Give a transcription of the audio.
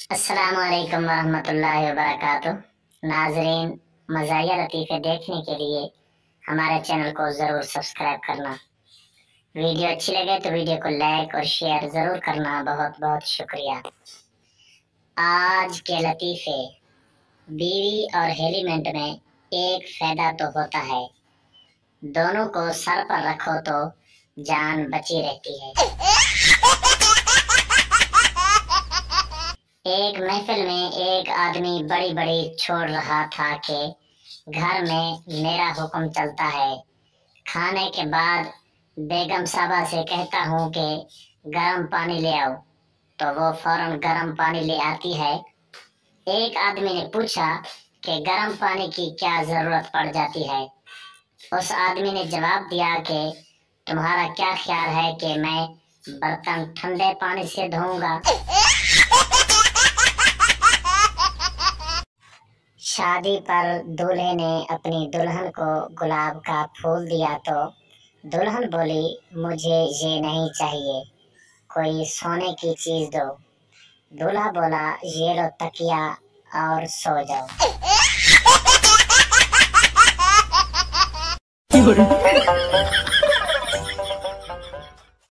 अस्सलामुअलैकुम वरहमतुल्लाहि वबरकातुह। नाजरीन, मज़ाहिया लतीफ़े देखने के लिए हमारे चैनल को ज़रूर सब्सक्राइब करना। वीडियो अच्छी लगे तो वीडियो को लाइक और शेयर ज़रूर करना। बहुत बहुत शुक्रिया। आज के लतीफ़े, बीवी और हेलीमेंट में एक फ़ायदा तो होता है, दोनों को सर पर रखो तो जान बची रहती है। एक महफिल में एक आदमी बड़ी बड़ी छोड़ रहा था कि घर में मेरा हुक्म चलता है। खाने के बाद बेगम साहबा से कहता हूँ कि गर्म पानी ले आओ, तो वो फौरन गर्म पानी ले आती है। एक आदमी ने पूछा कि गर्म पानी की क्या जरूरत पड़ जाती है। उस आदमी ने जवाब दिया कि तुम्हारा क्या ख्याल है कि मैं बर्तन ठंडे पानी से धोऊंगा? शादी पर दूल्हे ने अपनी दुल्हन को गुलाब का फूल दिया तो दुल्हन बोली, मुझे ये नहीं चाहिए, कोई सोने की चीज दो। दूल्हा बोला, ये लो तकिया और सो जाओ।